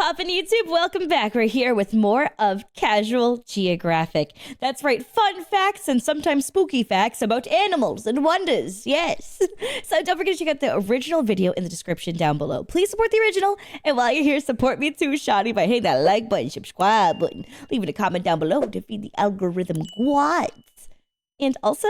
poppin' YouTube? Welcome back. We're here with more of Casual Geographic. That's right, fun facts and sometimes spooky facts about animals and wonders. Yes. So don't forget to check out the original video in the description down below. Please support the original, and while you're here, support me too, shoddy, by hitting that like button, subscribe button, leaving a comment down below to feed the algorithm gods. And also,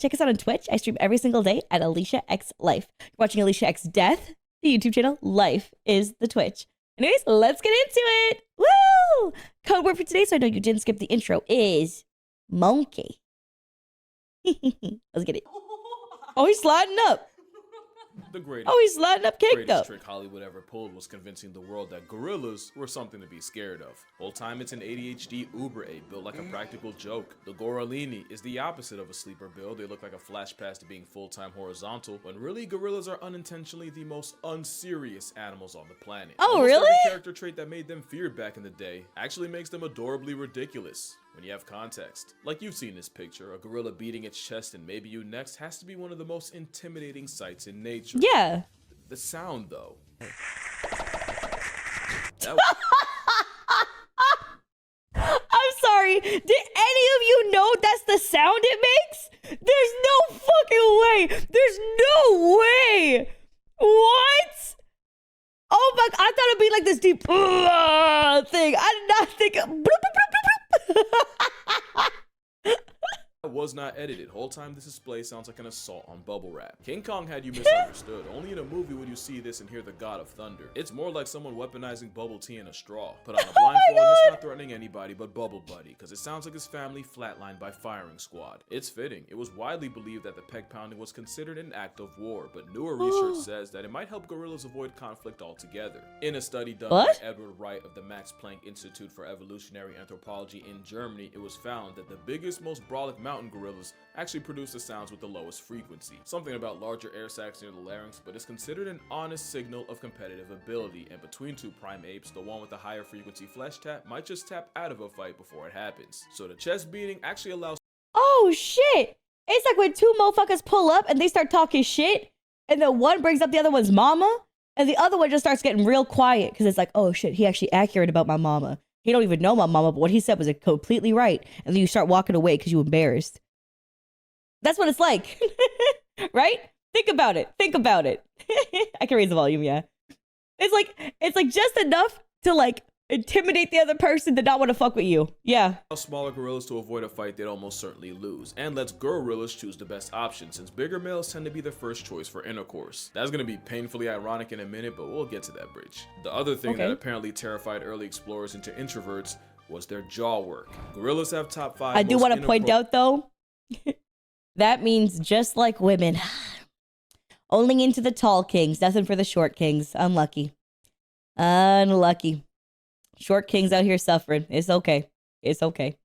check us out on Twitch. I stream every single day at Aliciaxlife. You're watching Aliciaxdeath, the YouTube channel. Life is the Twitch. Anyways, let's get into it. Woo! Code word for today, so I know you didn't skip the intro, is monkey. Let's get it. Oh, he's sliding up. The greatest, Oh, he's sliding up, caked up. trick Hollywood ever pulled was convincing the world that gorillas were something to be scared of. Whole time it's an ADHD Uber ape built like a practical joke. The gorillini is the opposite of a sleeper build. They look like a flash pass to being full-time horizontal, when really gorillas are unintentionally the most unserious animals on the planet. Oh, Almost really? Every character trait that made them feared back in the day actually makes them adorably ridiculous when you have context. Like you've seen this picture, a gorilla beating its chest and maybe you next has to be one of the most intimidating sights in nature. Yeah. The sound, though. I'm sorry. Did any of you know that's the sound it makes? There's no fucking way. There's no way. What? Oh my, I thought it'd be like this deep thing. I did not think. That was not edited. Whole time this display sounds like an assault on bubble wrap. King Kong had you misunderstood. Only in a movie would you see this and hear the god of thunder. It's more like someone weaponizing bubble tea in a straw. Put on a blindfold and it's not threatening anybody but Bubble Buddy, because it sounds like his family flatlined by firing squad. It's fitting. It was widely believed that the peg pounding was considered an act of war, but newer research says that it might help gorillas avoid conflict altogether. In a study done by Edward Wright of the Max Planck Institute for Evolutionary Anthropology in Germany, it was found that the biggest, most brolic mountain gorillas actually produce the sounds with the lowest frequency. Something about larger air sacs near the larynx, but it's considered an honest signal of competitive ability, and between two prime apes, the one with the higher frequency flesh tap might just tap out of a fight before it happens. So the chest beating actually allows— Oh shit. It's like when two motherfuckers pull up and they start talking shit, and then one brings up the other one's mama, and the other one just starts getting real quiet because it's like, oh shit, he actually accurate about my mama. He don't even know my mama, but what he said was completely right. And then you start walking away because you embarrassed. That's what it's like. Right? Think about it. Think about it. I can raise the volume, yeah. It's like just enough to like intimidate the other person to not want to fuck with you. Yeah. Smaller gorillas to avoid a fight they'd almost certainly lose, and lets gorillas choose the best option, since bigger males tend to be the first choice for intercourse. That's gonna be painfully ironic in a minute, but we'll get to that bridge. The other thing that apparently terrified early explorers into introverts was their jaw work. Gorillas have top 5 I do want to point out though, that means just like women, only into the tall kings, nothing for the short kings. Unlucky. Unlucky. Short kings out here suffering. It's okay. It's okay.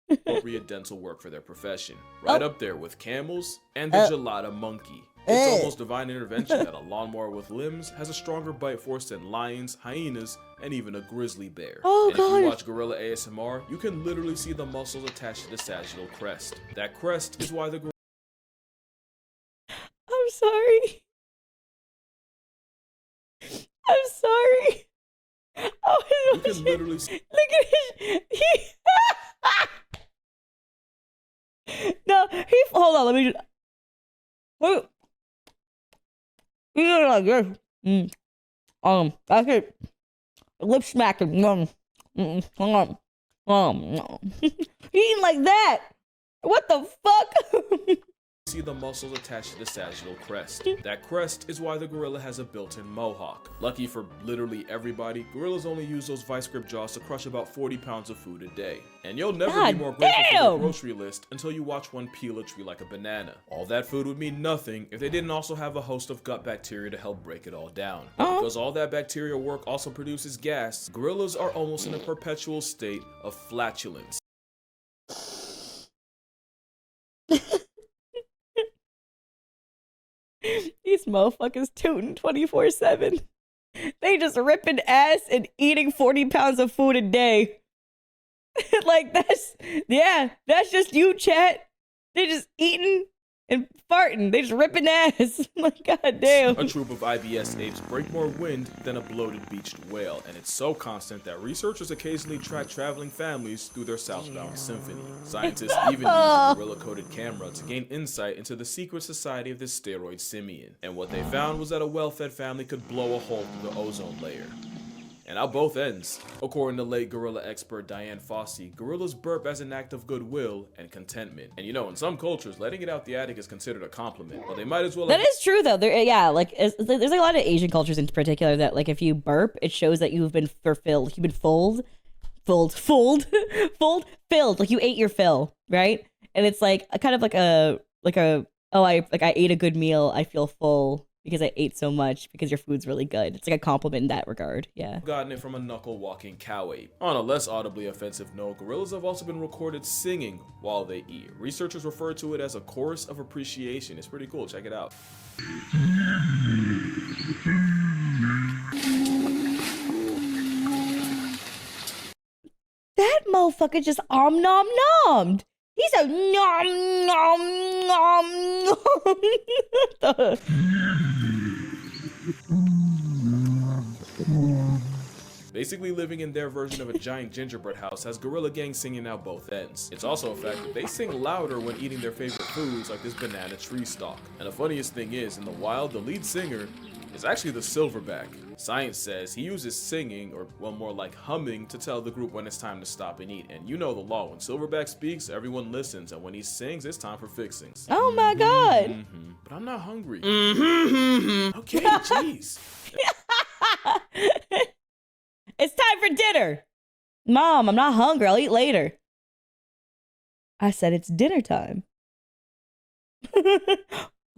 Appropriate dental work for their profession. Right up there with camels and the gelada monkey. It's almost divine intervention that a lawnmower with limbs has a stronger bite force than lions, hyenas, and even a grizzly bear. Oh, and if you watch gorilla ASMR, you can literally see the muscles attached to the sagittal crest. That crest is why the gorilla— I'm sorry. I'm sorry. Oh, you can literally see— look at his. No, hold on. Let me just. Wait. You like this. That's it. Lip smacking. He eating like that. What the fuck? see the muscles attached to the sagittal crest. That crest is why the gorilla has a built-in mohawk. Lucky for literally everybody, gorillas only use those vice grip jaws to crush about 40 pounds of food a day. And you'll never be more grateful for the grocery list until you watch one peel a tree like a banana. All that food would mean nothing if they didn't also have a host of gut bacteria to help break it all down. But because all that bacterial work also produces gas, gorillas are almost in a perpetual state of flatulence. These motherfuckers tooting 24/7. They just ripping ass and eating 40 pounds of food a day. Like that's just you, chat. They just eating and farting. They just ripping ass. Like, god damn. A troop of IBS apes break more wind than a bloated beached whale, and it's so constant that researchers occasionally track traveling families through their southbound symphony. Scientists even use a gorilla-coded camera to gain insight into the secret society of this steroid simian. And what they found was that a well-fed family could blow a hole through the ozone layer. And out both ends. According to late gorilla expert Diane Fossey, gorillas burp as an act of goodwill and contentment. And you know, in some cultures, letting it out the attic is considered a compliment. Well, they might as well. That is true, though. Yeah, like there's a lot of Asian cultures in particular that, like, if you burp, it shows that you've been fulfilled. You've been filled. Like you ate your fill, right? And it's like a kind of like a I ate a good meal. I feel full because I ate so much because your food's really good. It's like a compliment in that regard. Yeah. Gotten it from a knuckle-walking cow ape. On a less audibly offensive note, gorillas have also been recorded singing while they eat. Researchers refer to it as a chorus of appreciation. It's pretty cool. Check it out. That motherfucker just nom nommed. He's a nom nom nom. Basically living in their version of a giant gingerbread house has gorilla gang singing out both ends. It's also a fact that they sing louder when eating their favorite foods like this banana tree stalk. And the funniest thing is, in the wild, the lead singer is actually the silverback. Science says he uses singing, or well, more like humming, to tell the group when it's time to stop and eat. And you know the law, when silverback speaks, everyone listens, and when he sings, it's time for fixings. Oh my god. But I'm not hungry. Okay, jeez. It's time for dinner. Mom, I'm not hungry. I'll eat later. I said it's dinner time.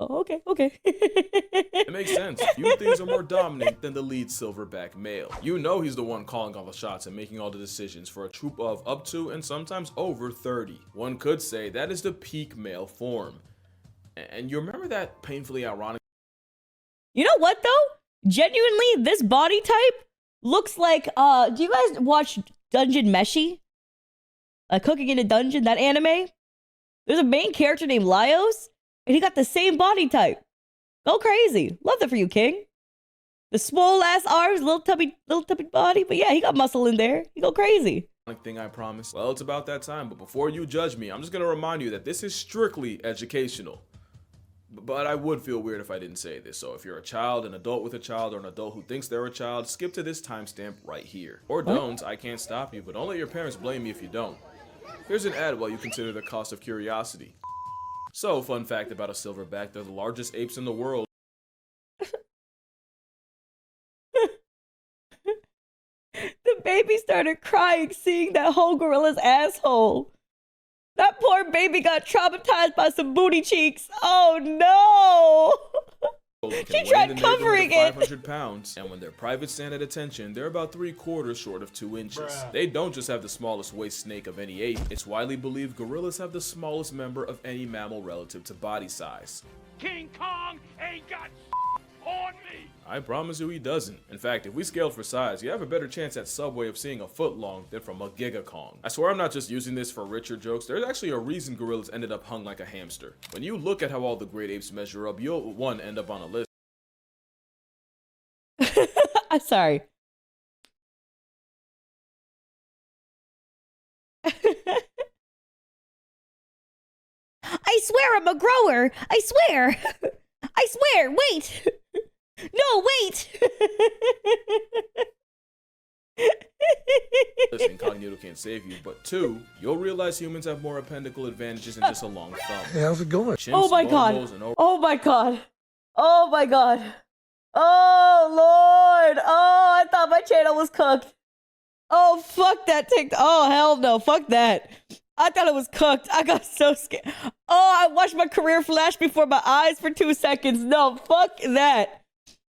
Oh, okay. It makes sense. Few things are more dominant than the lead silverback male. You know he's the one calling all the shots and making all the decisions for a troop of up to and sometimes over 30. One could say that is the peak male form. And you remember that painfully ironic? You know what though? Genuinely, this body type looks like, do you guys watch Dungeon Meshi? Cooking in a Dungeon, that anime? There's a main character named Laios, and he got the same body type. Go crazy. Love that for you, King. The swole ass arms, little tubby body, but yeah, he got muscle in there. He go crazy. Thing, I promise. Well, it's about that time, but before you judge me, I'm just gonna remind you that this is strictly educational. But I would feel weird if I didn't say this, so if you're a child, an adult with a child, or an adult who thinks they're a child, skip to this timestamp right here. Or don't, I can't stop you, but don't let your parents blame me if you don't. Here's an ad while you consider the cost of curiosity. So, fun fact about a silverback, they're the largest apes in the world. The baby started crying seeing that whole gorilla's asshole. That poor baby got traumatized by some booty cheeks. Oh no! She tried covering it. 500 pounds, and when their privates stand at attention, they're about 3/4 short of 2 inches. They don't just have the smallest waist snake of any ape. It's widely believed gorillas have the smallest member of any mammal relative to body size. King Kong ain't got on me! I promise you he doesn't. In fact, if we scale for size, you have a better chance at Subway of seeing a foot long than from a Giga Kong. I swear I'm not just using this for richer jokes. There's actually a reason gorillas ended up hung like a hamster. When you look at how all the great apes measure up, you'll, one, end up on a list. I'm sorry. I swear I'm a grower. I swear. I swear. Wait. No, wait. Listen, incognito can't save you, but 2, you'll realize humans have more appendical advantages than just a long thumb. Hey, how's it going? Chimps, Oh my god. bonobos, Oh my god. Oh my god. Oh lord. Oh, I thought my channel was cooked. Oh, fuck that TikTok. Oh, hell no. Fuck that. I thought it was cooked. I got so scared. Oh, I watched my career flash before my eyes for 2 seconds. No, fuck that.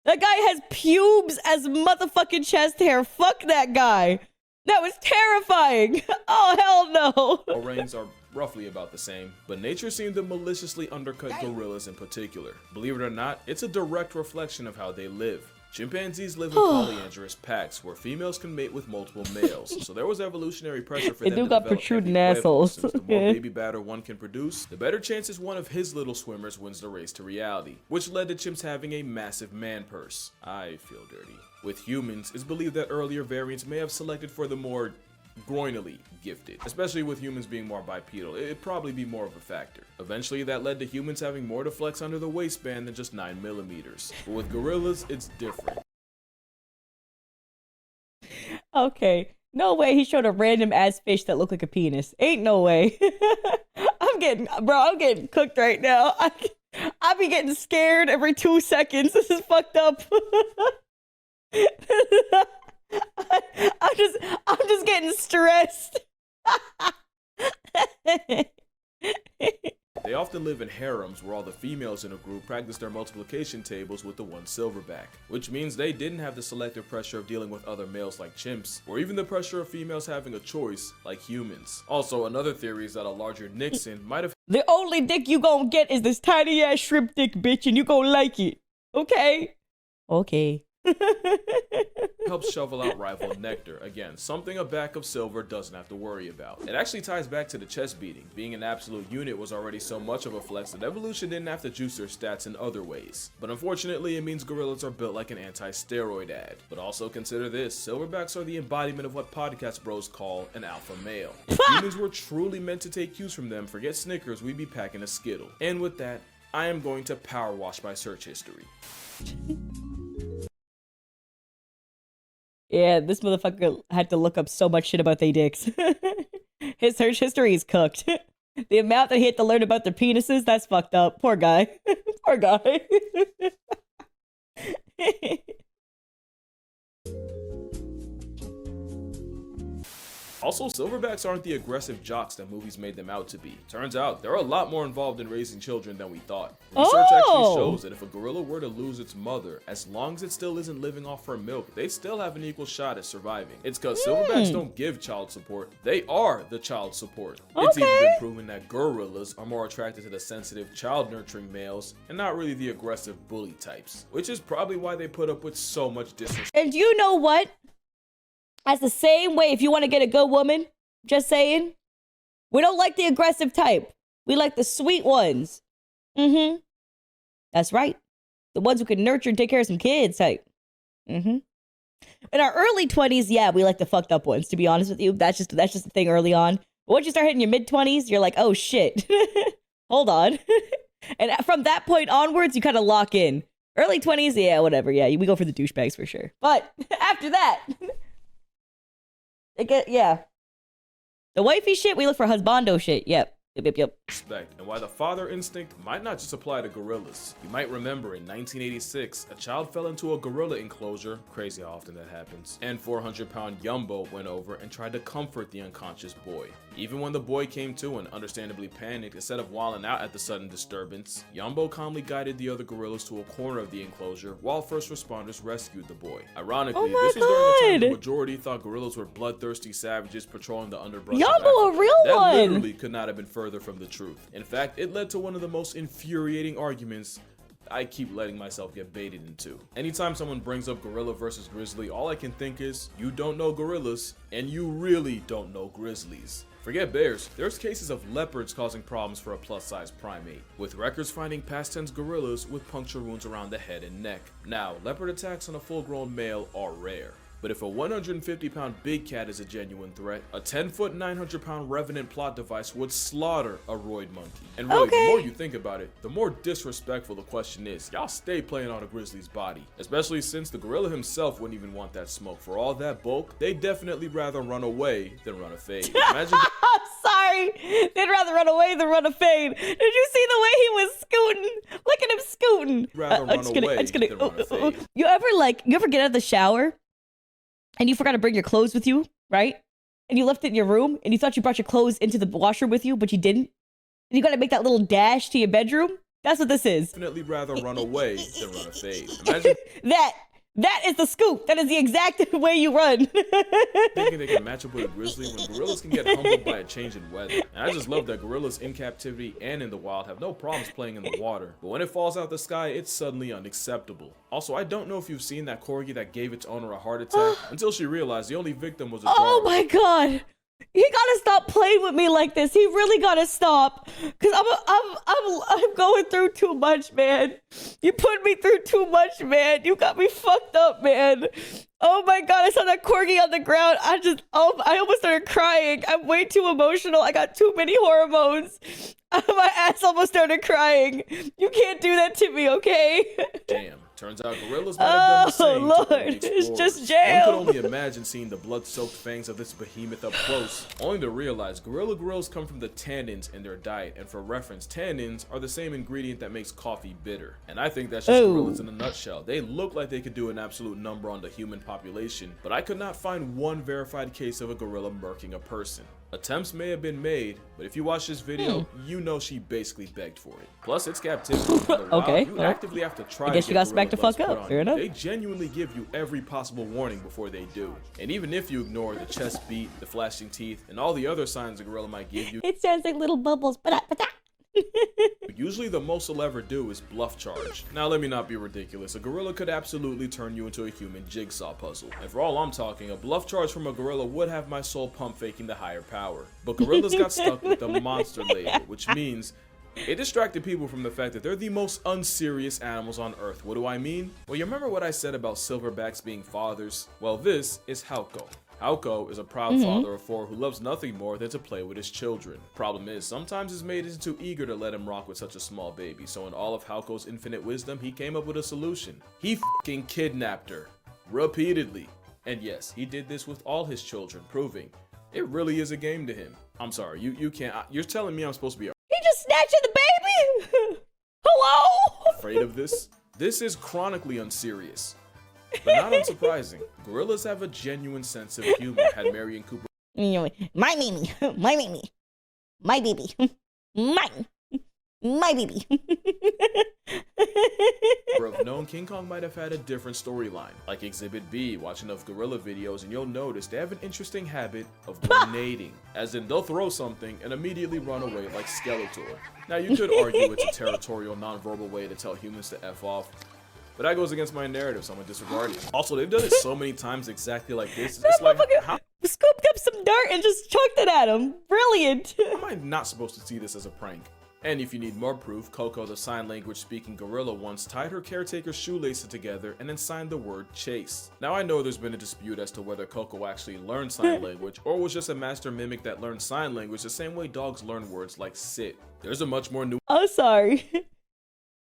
That guy has pubes as motherfucking chest hair. Fuck that guy. That was terrifying. Oh, hell no. Orangutans are roughly about the same, but nature seemed to maliciously undercut gorillas in particular. Believe it or not, it's a direct reflection of how they live. Chimpanzees live in polyandrous packs where females can mate with multiple males, so there was evolutionary pressure for They them do to got develop protruding heavy assholes. huevos, since the more baby batter one can produce, the better chances one of his little swimmers wins the race to reality, which led to chimps having a massive man purse. I feel dirty. With humans, it's believed that earlier variants may have selected for the more groinally gifted, especially with humans being more bipedal. It'd probably be more of a factor. Eventually, that led to humans having more to flex under the waistband than just 9mm. But with gorillas, it's different. Okay. No way he showed a random ass fish that looked like a penis. Ain't no way. I'm getting cooked right now. I be getting scared every 2 seconds. This is fucked up. I'm just getting stressed. They often live in harems where all the females in a group practice their multiplication tables with the one silverback, which means they didn't have the selective pressure of dealing with other males like chimps, or even the pressure of females having a choice like humans. Also, another theory is that a larger Nixon might have The only dick you gonna get is this tiny ass shrimp dick, bitch, and you gonna like it. Okay? Okay. helps shovel out rival nectar. Again, something a back of silver doesn't have to worry about. It actually ties back to the chest beating. Being an absolute unit was already so much of a flex that evolution didn't have to juice their stats in other ways. But unfortunately, it means gorillas are built like an anti-steroid ad. But also consider this, silverbacks are the embodiment of what podcast bros call an alpha male. If humans were truly meant to take cues from them, forget Snickers, we'd be packing a Skittle. And with that, I am going to power wash my search history. Yeah, this motherfucker had to look up so much shit about they dicks. His search history is cooked. The amount that he had to learn about their penises, that's fucked up. Poor guy. Poor guy. Also, silverbacks aren't the aggressive jocks that movies made them out to be. Turns out, they're a lot more involved in raising children than we thought. Research actually shows that if a gorilla were to lose its mother, as long as it still isn't living off her milk, they still have an equal shot at surviving. It's cause silverbacks don't give child support, they are the child support. It's even been proven that gorillas are more attracted to the sensitive, child-nurturing males, and not really the aggressive bully types. Which is probably why they put up with so much disrespect. And you know what? That's the same way if you want to get a good woman, just saying. We don't like the aggressive type. We like the sweet ones. Mm-hmm. That's right. The ones who can nurture and take care of some kids type. Mm-hmm. In our early 20s, yeah, we like the fucked up ones, to be honest with you. That's just the thing early on. But once you start hitting your mid-20s, you're like, oh shit. Hold on. And from that point onwards, you kind of lock in. Early 20s, yeah, whatever. Yeah, we go for the douchebags for sure. But after that... yeah. The wifey shit, we look for husbando shit. Yep. Respect, and why the father instinct might not just apply to gorillas. You might remember in 1986, a child fell into a gorilla enclosure, crazy how often that happens, and 400-pound Yumbo went over and tried to comfort the unconscious boy. Even when the boy came to and understandably panicked, instead of wilding out at the sudden disturbance, Yumbo calmly guided the other gorillas to a corner of the enclosure while first responders rescued the boy. Ironically, this was during a time the majority thought gorillas were bloodthirsty savages patrolling the underbrush. Yumbo, a real that one! That literally could not have been further from the truth. In fact, it led to one of the most infuriating arguments I keep letting myself get baited into. Anytime someone brings up gorilla versus grizzly, all I can think is, you don't know gorillas, and you really don't know grizzlies. Forget bears, there's cases of leopards causing problems for a plus-size primate, with records finding past tense gorillas with puncture wounds around the head and neck. Now, leopard attacks on a full-grown male are rare. But if a 150-pound big cat is a genuine threat, a 10-foot, 900-pound revenant plot device would slaughter a roid monkey. And really, the more you think about it, the more disrespectful the question is. Y'all stay playing on a grizzly's body. Especially since the gorilla himself wouldn't even want that smoke. For all that bulk, they'd definitely rather run away than run a fade. Imagine I'm sorry. They'd rather run away than run a fade. Did you see the way he was scooting? Look at him scooting. rather run away than run a fade. You ever get out of the shower? And you forgot to bring your clothes with you, right? And you left it in your room, and you thought you brought your clothes into the washroom with you, but you didn't. And you gotta make that little dash to your bedroom. That's what this is. Definitely rather run away than run a fade. Imagine That is the scoop. That is the exact way you run. Thinking they can match up with a grizzly when gorillas can get humbled by a change in weather. And I just love that gorillas in captivity and in the wild have no problems playing in the water. But when it falls out the sky, it's suddenly unacceptable. Also, I don't know if you've seen that corgi that gave its owner a heart attack until she realized the only victim was a dog. Oh my god. He gotta stop playing with me like this. He really gotta stop. Cause I'm going through too much, man. You put me through too much, man. You got me fucked up, man. Oh my god, I saw that corgi on the ground. I almost started crying. I'm way too emotional. I got too many hormones. My ass almost started crying. You can't do that to me, okay? Damn. Turns out gorillas might have done the same. Lord, to early it's just explorers. jail. One could only imagine seeing the blood-soaked fangs of this behemoth up close, only to realize gorilla grills come from the tannins in their diet, and for reference, tannins are the same ingredient that makes coffee bitter. And I think that's just gorillas in a nutshell. They look like they could do an absolute number on the human population, but I could not find one verified case of a gorilla murking a person. Attempts may have been made, but if you watch this video, you know she basically begged for it. Plus, it's captivity. Okay, You actively have to try I guess to you get got back to gorilla fuck buzz up. put on Fair you. enough. They genuinely give you every possible warning before they do. And even if you ignore the chest beat, the flashing teeth, and all the other signs a gorilla might give you, It sounds like little bubbles. usually the most they'll ever do is bluff charge. Now let me not be ridiculous, a gorilla could absolutely turn you into a human jigsaw puzzle. And for all I'm talking, a bluff charge from a gorilla would have my soul pump faking the higher power. But gorillas got stuck with the monster label, which means it distracted people from the fact that they're the most unserious animals on earth. What do I mean? Well, you remember what I said about silverbacks being fathers? Well, this is Hauko. Hauko is a proud father of 4 who loves nothing more than to play with his children. Problem is, sometimes his mate isn't too eager to let him rock with such a small baby, so in all of Hauko's infinite wisdom, he came up with a solution. He fucking kidnapped her. Repeatedly. And yes, he did this with all his children, proving it really is a game to him. I'm sorry, you can't, you're telling me I'm supposed to be He just snatched the baby? Hello? afraid of this? This is chronically unserious. But not unsurprising, gorillas have a genuine sense of humor, had Marion Cooper My Mimi. My Mimi. My baby. Mine. My baby. have known, King Kong might have had a different storyline. Like Exhibit B, watch enough gorilla videos and you'll notice they have an interesting habit of grenading. As in, they'll throw something and immediately run away like Skeletor. Now you could argue it's a territorial, non-verbal way to tell humans to F off, but that goes against my narrative, so I'm gonna disregard it. Also, they've done it so many times exactly like this. It's like, how Scooped up some dirt and just chucked it at him. Brilliant. am I not supposed to see this as a prank? And if you need more proof, Coco, the sign language speaking gorilla, once tied her caretaker's shoelaces together and then signed the word chase. Now I know there's been a dispute as to whether Coco actually learned sign language or was just a master mimic that learned sign language the same way dogs learn words like sit. There's a much more new— I'm sorry.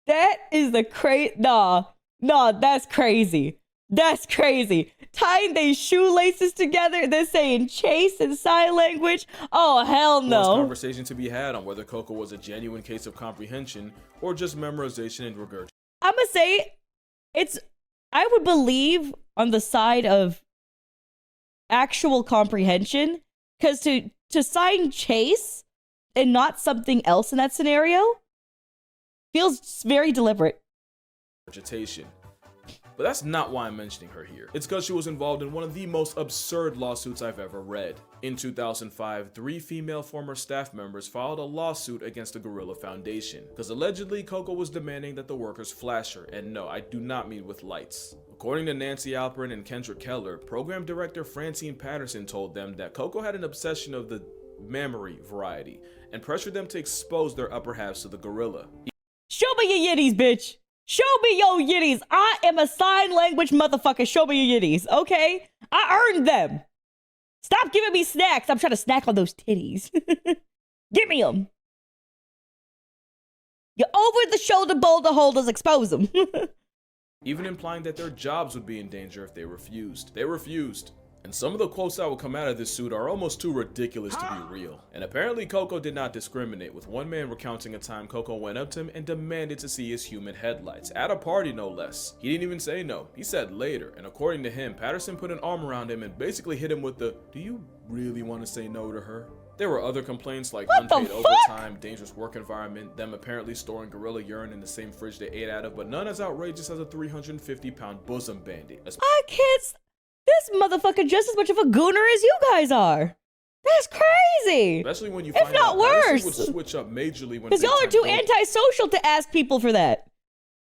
That is the Nah, that's crazy. That's crazy. Tying these shoelaces together, they're saying chase in sign language. Oh, hell no. conversation to be had on whether Coco was a genuine case of comprehension or just memorization and regurgitation. I'm gonna say I would believe on the side of actual comprehension, because to sign chase and not something else in that scenario feels very deliberate. But that's not why I'm mentioning her here. It's because she was involved in one of the most absurd lawsuits I've ever read. In 2005, 3 female former staff members filed a lawsuit against the Gorilla Foundation, because allegedly Coco was demanding that the workers flash her, and no, I do not mean with lights. According to Nancy Alperin and Kendrick Keller, program director Francine Patterson told them that Coco had an obsession of the mammary variety, and pressured them to expose their upper halves to the gorilla. Show me your yitties, bitch. Show me your yitties. I am a sign language motherfucker. Show me your yitties, okay? I earned them. Stop giving me snacks. I'm trying to snack on those titties. Give me them. Your over-the-shoulder boulder holders, expose them. Even implying that their jobs would be in danger if they refused. They refused. And some of the quotes that will come out of this suit are almost too ridiculous to be real. And apparently Coco did not discriminate, with one man recounting a time Coco went up to him and demanded to see his human headlights, at a party no less. He didn't even say no, he said later, and according to him, Patterson put an arm around him and basically hit him with the, "Do you really want to say no to her?" There were other complaints like What the unpaid fuck? overtime, dangerous work environment, them apparently storing gorilla urine in the same fridge they ate out of, but none as outrageous as a 350-pound bosom bandit. I can't. This motherfucker just as much of a gooner as you guys are. That's crazy. Especially when you If find not out Patterson worse. would switch up majorly when Because y'all are big-time too gorilla antisocial to ask people for that.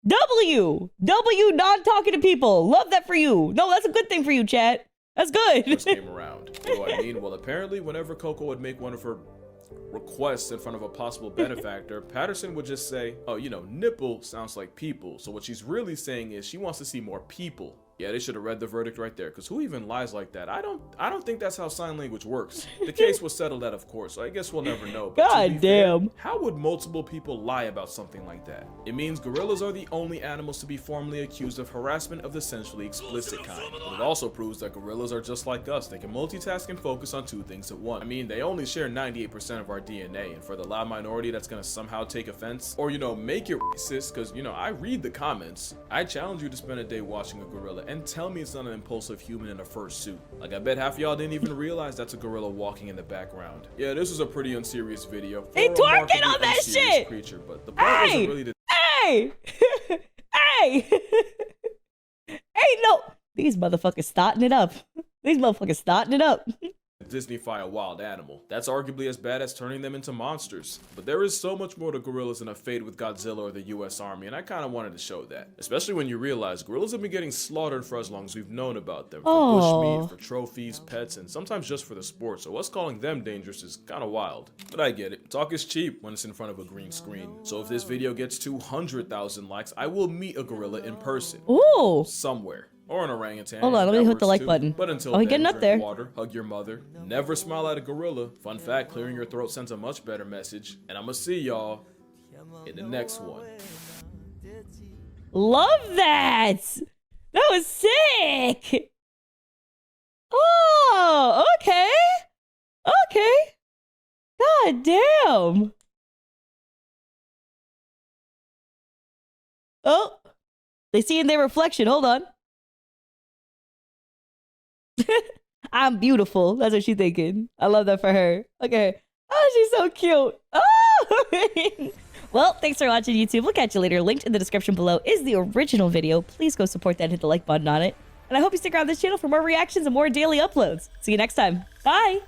W, not talking to people. Love that for you. No, that's a good thing for you, chat. That's good. first came around. What do I mean? Well, apparently whenever Coco would make one of her requests in front of a possible benefactor, Patterson would just say, oh, you know, nipple sounds like people. So what she's really saying is she wants to see more people. Yeah, they should have read the verdict right there, because who even lies like that? I don't think that's how sign language works. The case was settled out, of course, so I guess we'll never know. But to be God fair, damn. how would multiple people lie about something like that? It means gorillas are the only animals to be formally accused of harassment of the sensually explicit kind. But it also proves that gorillas are just like us. They can multitask and focus on two things at once. I mean, they only share 98% of our DNA, and for the loud minority that's gonna somehow take offense, or, you know, make it racist, because, you know, I read the comments. I challenge you to spend a day watching a gorilla and tell me it's not an impulsive human in a fursuit. Like, I bet half of y'all didn't even realize that's a gorilla walking in the background. Yeah, this was a pretty unserious video. They For a twerking remarkably on that unserious shit! creature, but the point wasn't really to Hey! Hey! Hey, no! These motherfuckers starting it up. These motherfuckers starting it up. Disneyfy a wild animal. That's arguably as bad as turning them into monsters. But there is so much more to gorillas than a fade with Godzilla or the US Army, and I kind of wanted to show that. Especially when you realize gorillas have been getting slaughtered for as long as we've known about them. For bushmeat, for trophies, pets, and sometimes just for the sport, so us calling them dangerous is kind of wild. But I get it. Talk is cheap when it's in front of a green screen. So if this video gets 200,000 likes, I will meet a gorilla in person. Ooh. Somewhere. Or an orangutan. Hold on, let me That hit the works like too. button. But until Oh, he then, getting up drink there. water, hug your mother, never smile at a gorilla. Fun fact, clearing your throat sends a much better message. And I'ma see y'all in the next one. Love that! That was sick! Oh, okay. Okay. God damn. Oh, they see in their reflection. Hold on. I'm beautiful. That's what she's thinking. I love that for her. Okay. Oh, she's so cute. Oh! Well, thanks for watching, YouTube. We'll catch you later. Linked in the description below is the original video. Please go support that and hit the like button on it. And I hope you stick around this channel for more reactions and more daily uploads. See you next time. Bye!